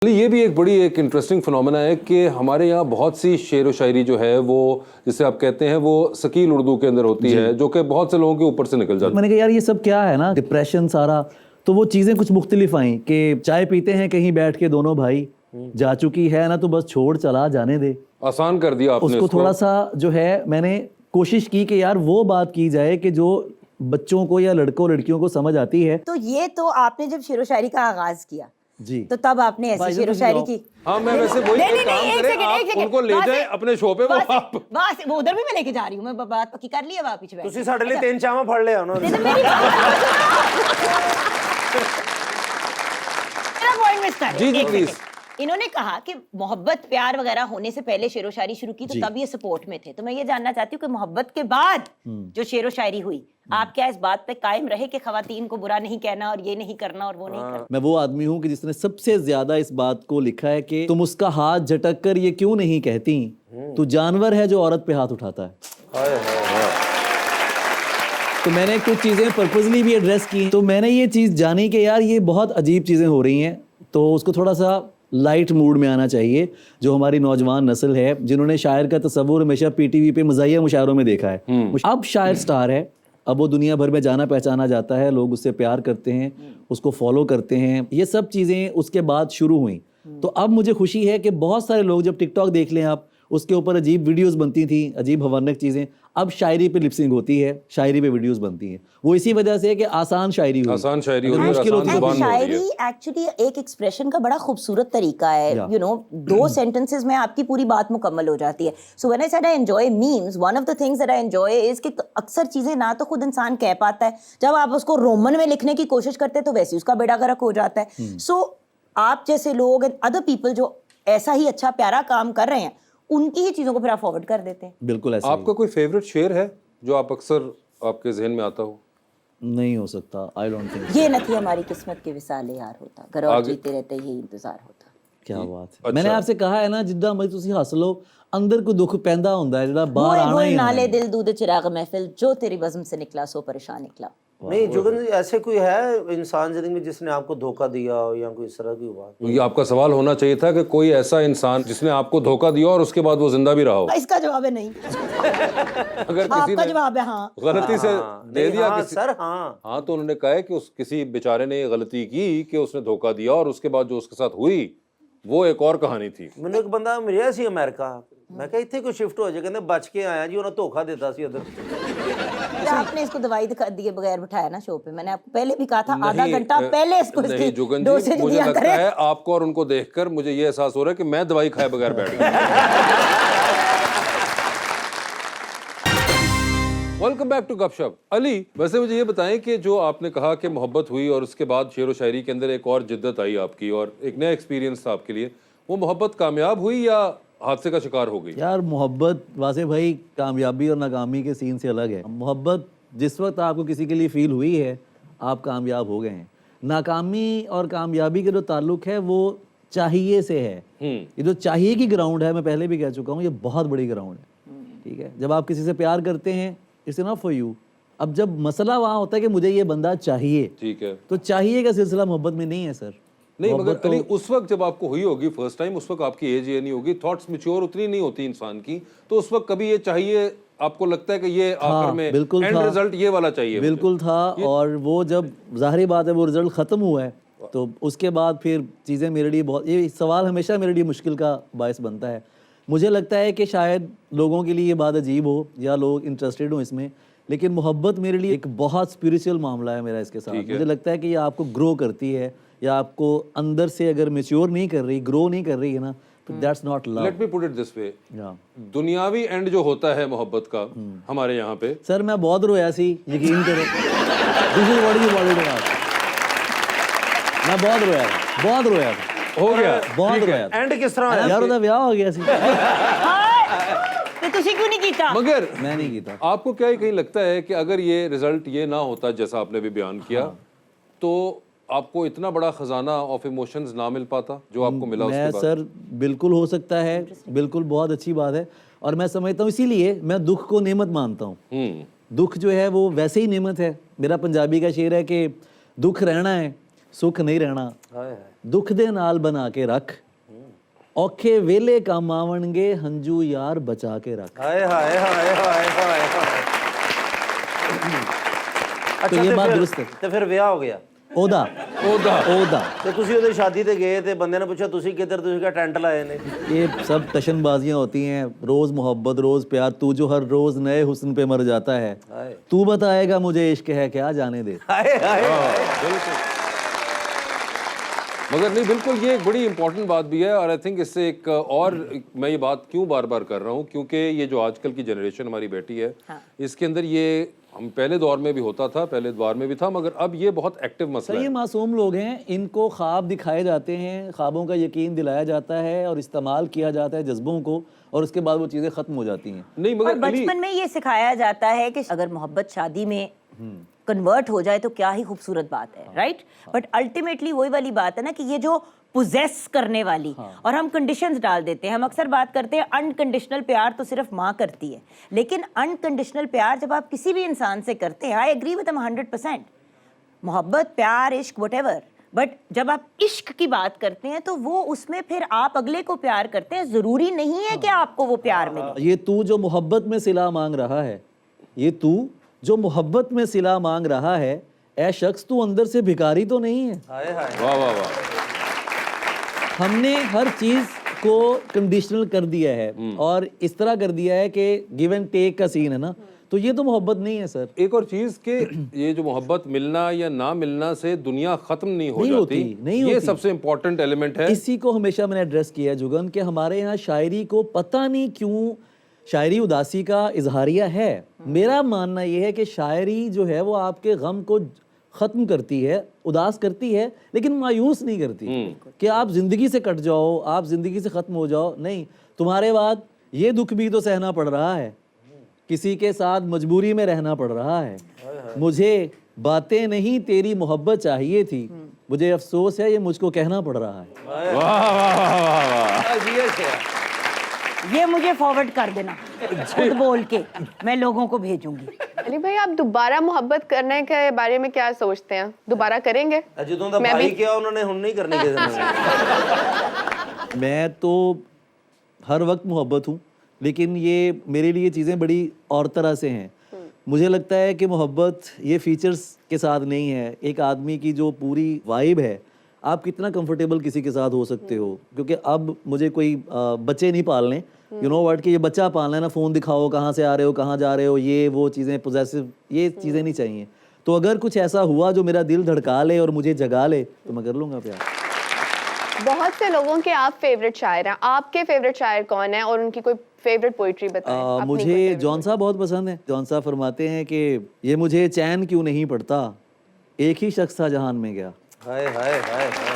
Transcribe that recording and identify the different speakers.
Speaker 1: ये भी एक बड़ी एक इंटरेस्टिंग फिनोमेना है कि हमारे यहाँ बहुत सी शेर व शायरी जो है वो जिसे आप कहते हैं वो शकील उर्दू के अंदर होती है जो कि बहुत से लोगों के ऊपर से निकल जाती है।
Speaker 2: मैंने कहा यार ये सब क्या है ना, डिप्रेशन सारा, तो वो चीज़ें कुछ मुख्तलिफ आई कि चाय पीते हैं कहीं बैठ के दोनों भाई, जा चुकी है ना तो बस छोड़ चला जाने दे।
Speaker 1: आसान कर दिया आपने
Speaker 2: उसको थोड़ा सा जो है मैंने कोशिश की कि यार वो बात की जाए कि जो बच्चों को या लड़कों लड़कियों को समझ आती है।
Speaker 3: तो ये तो आपने जब शेरो शायरी का आगाज किया
Speaker 2: जी
Speaker 3: तो तब आपने ऐसी शेरो शायरी की।
Speaker 1: हाँ मैं वैसे वही
Speaker 3: नहीं,
Speaker 1: काम
Speaker 3: एक
Speaker 1: करें,
Speaker 3: सेकंड,
Speaker 1: आप
Speaker 3: एक सेकंड।
Speaker 1: उनको ले
Speaker 3: वहाँ
Speaker 1: जाए
Speaker 3: से-
Speaker 1: अपने शो पे, वो
Speaker 3: वहाँ से-
Speaker 1: आप
Speaker 3: वहाँ से वो उधर भी मैं लेके जा रही हूँ, मैं बात पक्की कर लिया, वापस बैठ
Speaker 4: ਤੁਸੀਂ ਸਾਡੇ ਲਈ ਤਿੰਨ ਚਾਵਾਂ ਫੜ ਲਿਆ ਉਹਨਾਂ
Speaker 3: नहीं, तो मेरी मेरा पॉइंट मिस कर
Speaker 1: जी, जी,
Speaker 3: एक
Speaker 1: प्लीज।
Speaker 3: सेकंड। इन्होंने कहा कि मोहब्बत प्यार वगैरह होने से पहले शेरो शायरी शुरू की तो तब ये सपोर्ट में थे, तो मैं ये जानना चाहती हूँ कि मोहब्बत के बाद जो शेरो शायरी हुई आप क्या इस बात पे कायम रहे कि खवातीन को बुरा नहीं कहना और ये नहीं करना और वो नहीं करना?
Speaker 2: मैं वो आदमी हूँ कि जिसने सबसे ज्यादा इस बात को लिखा है कि तुम उसका हाथ झटक कर ये क्यों नहीं कहती, तू जानवर है जो औरत पे हाथ उठाता है। तो मैंने कुछ चीज़ें पर्पजली भी एड्रेस की, तो मैंने ये चीज़ जानी कि यार ये बहुत अजीब चीज़ें हो रही हैं, तो उसको थोड़ा सा लाइट मूड में आना चाहिए। जो हमारी नौजवान नस्ल है जिन्होंने शायर का तस्वुर हमेशा पीटीवी पे मज़ाहिया मुशायरों में देखा है, अब शायर स्टार है, अब वो दुनिया भर में जाना पहचाना जाता है, लोग उससे प्यार करते हैं, उसको फॉलो करते हैं, ये सब चीज़ें उसके बाद शुरू हुई। तो अब मुझे खुशी है कि बहुत सारे लोग जब टिकटॉक देख लें आप, उसके ऊपर अजीब वीडियोस बनती थी, अजीब हवानक चीज़ें, अब शायरी पे लिपसिंग होती है, शायरी पे वीडियोस बनती हैं। वो इसी वजह से है कि आसान शायरी हुई,
Speaker 1: आसान शायरी होती है,
Speaker 2: मुश्किल
Speaker 1: आसान
Speaker 2: होती है।
Speaker 1: जुबान में हो रही है।
Speaker 3: शायरी एक्चुअली एक एक्सप्रेशन का बड़ा खूबसूरत तरीका है, यू नो, दो सेंटेंसेस में आपकी पूरी बात मुकम्मल हो जाती है। So when I said I enjoy memes, one of the things that I enjoy is कि अक्सर चीजें ना तो खुद इंसान कह पाता है, जब आप उसको रोमन में लिखने की कोशिश करते हैं तो वैसे उसका बेड़ा गर्क हो जाता है। सो आप जैसे लोग एंड अदर पीपल जो ऐसा ही अच्छा प्यारा काम कर रहे हैं उनकी ही चीजों को फिर आप फॉरवर्ड कर देते हैं।
Speaker 2: बिल्कुल ऐसा
Speaker 1: आपका कोई फेवरेट शेर है जो आप अक्सर आपके जहन में आता हो?
Speaker 2: नहीं हो सकता, आई डोंट थिंक।
Speaker 3: ये न थी हमारी किस्मत के विसाले यार होता, घर और जीते रहते ही इंतजार होता।
Speaker 2: क्या बात है। मैंने आपसे कहा है ना, जिद्दां मर्जी तुसी हस लो, अंदर कोई दुख पैंदा हुंदा है जेड़ा बाहर आना
Speaker 3: बोल
Speaker 2: ही आना
Speaker 3: नाले
Speaker 2: है।
Speaker 3: दिल दूध चिराग महफिल, जो तेरी बज़्म से निकला सो परेशान निकला।
Speaker 4: नहीं जुगन जी, ऐसे कोई है इंसान जिंदगी में जिसने आपको धोखा दिया हो या कोई इस तरह की बात?
Speaker 1: ये आपका सवाल होना चाहिए था कि कोई ऐसा इंसान जिसने आपको धोखा दिया और उसके बाद वो जिंदा भी रहा हो।
Speaker 3: इसका जवाब है नहीं।
Speaker 1: अगर किसी
Speaker 3: आपका
Speaker 1: ने
Speaker 3: जवाब है हाँ।
Speaker 1: गलती से दे दिया
Speaker 4: हाँ,
Speaker 1: किसी,
Speaker 4: सर हाँ
Speaker 1: हाँ तो उन्होंने कहा है कि उस किसी बेचारे ने ये गलती की कि उसने धोखा दिया और उसके बाद जो उसके साथ हुई वो एक और कहानी थी।
Speaker 4: ਮੈਨੂੰ ਇੱਕ ਬੰਦਾ ਮਿਲਿਆ ਸੀ ਅਮਰੀਕਾ, ਮੈਂ ਕਿਹਾ ਇੱਥੇ ਕੋਈ ਸ਼ਿਫਟ ਹੋ ਜਾਏ, ਕਹਿੰਦੇ ਬਚ ਕੇ ਆਇਆ जी, ਉਹਨਾਂ ਧੋਖਾ ਦਿੱਤਾ ਸੀ ਉਧਰ।
Speaker 3: आपने इसको दवाई दिए बगैर बिठाया ना शो पे, मैंने आपको पहले भी कहा था आधा
Speaker 1: नहीं,
Speaker 3: घंटा पहले इसको
Speaker 1: नहीं
Speaker 3: इसकी
Speaker 1: जुगन जी,
Speaker 3: डोसेज
Speaker 1: मुझे
Speaker 3: दिया
Speaker 1: लगता
Speaker 3: करें।
Speaker 1: है आपको और उनको देखकर मुझे ये एहसास हो रहा है कि मैं दवाई खाए बगैर बैठ गया। वेलकम बैक टू गपशप। अली, वैसे मुझे ये बताएं कि जो आपने कहा कि मोहब्बत हुई और उसके बाद शेर व शायरी के अंदर एक और जिद्दत आई आपकी और एक नया एक्सपीरियंस था आपके लिए, वो मोहब्बत कामयाब हुई या हादसे का शिकार हो गई?
Speaker 2: यार मोहब्बत वासे भाई कामयाबी और नाकामी के सीन से अलग है। मोहब्बत जिस वक्त आपको किसी के लिए फील हुई है आप कामयाब हो गए हैं। नाकामी और कामयाबी के जो ताल्लुक है वो चाहिए से है। ये जो चाहिए की ग्राउंड है, मैं पहले भी कह चुका हूँ, ये बहुत बड़ी ग्राउंड है। ठीक है, जब आप किसी से प्यार करते हैं इट्स इनफ फॉर यू। अब जब मसला वहाँ होता है कि मुझे ये बंदा चाहिए,
Speaker 1: ठीक है,
Speaker 2: तो चाहिए का सिलसिला मोहब्बत में नहीं है सर।
Speaker 1: नहीं मगर
Speaker 2: मोहब्बत
Speaker 1: अली उस वक्त जब आपको हुई होगी फर्स्ट टाइम, उस वक्त आपकी एज ये नहीं होगी, थॉट्स मैच्योर उतनी नहीं होती इंसान की, तो उस वक्त कभी ये चाहिए आपको लगता है कि ये आखिर में
Speaker 2: बिल्कुल
Speaker 1: एंड
Speaker 2: था।
Speaker 1: रिजल्ट ये वाला चाहिए?
Speaker 2: बिल्कुल था। और वो जब जाहिर बात है वो रिजल्ट ख़त्म हुआ है तो उसके बाद फिर चीज़ें मेरे लिए बहुत, ये सवाल हमेशा मेरे लिए मुश्किल का बायस बनता है। मुझे लगता है कि शायद लोगों के लिए ये बात अजीब हो या लोग इंटरेस्टेड हो इसमें, लेकिन मोहब्बत मेरे लिए एक बहुत स्पिरिचुअल मामला है मेरा इसके साथ। मुझे लगता है कि ये आपको ग्रो करती है या आपको अंदर से अगर मैच्योर नहीं कर रही, ग्रो नहीं कर रही है ना, तो that's not love.
Speaker 1: Let me put it this way, दुनियावी एंड जो होता है मोहब्बत का हमारे यहाँ पे,
Speaker 2: सर मैं बहुत रोया सी, यकीन करो। This is what you wanted to ask. मैं बहुत रोया था, बहुत रोया था,
Speaker 1: हो गया
Speaker 2: बहुत रोया था।
Speaker 4: एंड किस तरह
Speaker 2: यार ਉਹਦਾ ਵਿਆਹ ਹੋ ਗਿਆ ਸੀ।
Speaker 3: तो तुसी क्यों नहीं कीता?
Speaker 1: मगर
Speaker 2: मैं नहीं कीता।
Speaker 1: आपको क्या कहीं लगता है कि अगर ये रिजल्ट ये ना होता जैसा आपने भी बयान किया, तो आपको इतना बड़ा खजाना ऑफ इमोशंस ना मिल पाता जो आपको मिला उसके
Speaker 2: मैं
Speaker 1: बाद?
Speaker 2: सर बिल्कुल हो सकता है, बिल्कुल बहुत अच्छी बात है। और मैं समझता हूँ इसीलिए मैं दुख को नेमत मानता हूँ। दुख जो है वो वैसे ही नेमत है। मेरा पंजाबी का शेर है कि दुख रहना है सुख नहीं रहना। दुख दे नाल बना के रख, औखे वेले काम आवणगे, हंजू यार बचा के रख।
Speaker 4: हाय हाय हाय हाय हाय हाय।
Speaker 2: तो ये बात दुरुस्त है।
Speaker 4: ਤੇ ਫਿਰ ਵਿਆਹ ਹੋ ਗਿਆ।
Speaker 2: ओदा ओदा
Speaker 4: ਤੇ ਤੁਸੀਂ ਉਹਦੀ ਸ਼ਾਦੀ ਤੇ ਗਏ ਤੇ ਬੰਦੇ ਨੇ ਪੁੱਛਿਆ ਤੁਸੀਂ ਕਿੱਧਰ, ਤੁਸੀਂ ਕਿਹਾ ਟੈਂਟ ਲਾਏ ਨੇ।
Speaker 2: ये सब टशनबाजियां होती हैं, रोज मोहब्बत रोज प्यार, तू जो हर रोज नए हुस्न पे मर जाता है,
Speaker 4: हाय
Speaker 2: तू बताएगा मुझे इश्क है क्या, जाने दे।
Speaker 4: हाय हाय।
Speaker 1: बिल्कुल। मगर नहीं, बिल्कुल ये एक बड़ी इंपॉर्टेंट बात भी है और आई थिंक इससे एक और मैं ये बात क्यों बार बार कर रहा हूँ, क्योंकि ये जो आजकल की जनरेशन हमारी बेटी है, इसके अंदर ये हम पहले दौर में भी होता था, पहले दौर में भी था, मगर अब ये बहुत एक्टिव मसला
Speaker 2: सर, ये
Speaker 1: है।
Speaker 2: मासूम लोग हैं, इनको ख्वाब दिखाए जाते हैं, ख्वाबों का यकीन दिलाया जाता है और इस्तेमाल किया जाता है जज्बों को, और उसके बाद वो चीज़ें ख़त्म हो जाती हैं।
Speaker 1: नहीं
Speaker 3: और
Speaker 1: मगर अली,
Speaker 3: बचपन में ये सिखाया जाता है कि अगर मोहब्बत शादी में कन्वर्ट हो जाए तो क्या ही खूबसूरत बात है, राइट? बट अल्टीमेटली वही वाली बात है ना कि ये जो पोजेस करने वाली और हम कंडीशंस डाल देते हैं। हम अक्सर बात करते हैं अनकंडीशनल प्यार तो सिर्फ माँ करती है, लेकिन अनकंडीशनल प्यार जब आप किसी भी इंसान से करते हैं, आई एग्री विद 100%, मोहब्बत, प्यार, इश्क, व्हाटएवर, बट जब आप इश्क की बात करते हैं तो वो उसमें फिर आप अगले को प्यार करते हैं, जरूरी नहीं है कि आपको वो प्यार मिले।
Speaker 2: ये तू जो मोहब्बत में सिला मांग रहा है, ये तू जो मोहब्बत में सिला मांग रहा है, ऐ शख्स तू अंदर से भिखारी तो नहीं है।
Speaker 4: हाय हाय।
Speaker 1: वाह वाह वाह,
Speaker 2: हमने हर चीज को कंडीशनल कर दिया है और इस तरह कर दिया है कि गिव एंड टेक का सीन है ना, तो ये तो मोहब्बत नहीं है सर।
Speaker 1: एक और चीज के ये जो मोहब्बत मिलना या ना मिलना से दुनिया खत्म नहीं हो जाती,
Speaker 2: नहीं
Speaker 1: ये
Speaker 2: होती।
Speaker 1: सबसे इम्पोर्टेंट एलिमेंट है।
Speaker 2: इसी को हमेशा मैंने एड्रेस किया जुगन, कि हमारे यहाँ शायरी को पता नहीं क्यों, शायरी उदासी का इजहारिया है। मेरा मानना ये है कि शायरी जो है वो आपके गम को ख़त्म करती है, उदास करती है, लेकिन मायूस नहीं करती कि आप ज़िंदगी से कट जाओ, आप ज़िंदगी से ख़त्म हो जाओ। नहीं, तुम्हारे बाद ये दुख भी तो सहना पड़ रहा है, किसी के साथ मजबूरी में रहना पड़ रहा है। मुझे बातें नहीं तेरी मोहब्बत चाहिए थी, मुझे अफसोस है ये मुझको कहना पड़ रहा है।
Speaker 1: वाह वाह वाह वाह वाह।
Speaker 3: ये मुझे फॉरवर्ड कर देना खुद बोल के, मैं लोगों को भेजूंगी।
Speaker 5: अली भाई, आप दोबारा मोहब्बत करने के बारे में क्या सोचते हैं? दोबारा करेंगे?
Speaker 4: ਜਦੋਂ ਦਾ ਭਾਈ ਕਿਹਾ ਉਹਨਾਂ ਨੇ ਹੁਣ ਨਹੀਂ ਕਰਨੀ ਕਿਸੇ ਨਾਲ।
Speaker 2: मैं तो हर वक्त मोहब्बत हूँ, लेकिन ये मेरे लिए चीज़ें बड़ी और तरह से हैं। मुझे लगता है कि मोहब्बत ये फीचर्स के साथ नहीं है। एक आदमी की जो पूरी वाइब है, आप कितना कंफर्टेबल किसी के साथ हो सकते हो, क्योंकि अब मुझे कोई बच्चे नहीं पालने, यू नो व्हाट, कि ये बच्चा पालना है ना, फ़ोन दिखाओ कहाँ से आ रहे हो, कहाँ जा रहे हो, ये वो चीज़ें पोजेसिव, ये चीज़ें नहीं चाहिए। तो अगर कुछ ऐसा हुआ जो मेरा दिल धड़का ले और मुझे जगा ले तो मैं कर लूँगा प्यार।
Speaker 5: बहुत से लोगों के आप फेवरेट शायर हैं, आपके फेवरेट शायर कौन है और उनकी कोई फेवरेट पोइट्री बताएं? अपनी कोई
Speaker 2: मुझे
Speaker 5: favorite।
Speaker 2: जॉन साहब बहुत पसंद है। जॉन साहब फरमाते हैं कि ये मुझे चैन क्यों नहीं पड़ता, एक ही शख्स था जहान में गया।
Speaker 4: हाय हाय हाय हाय।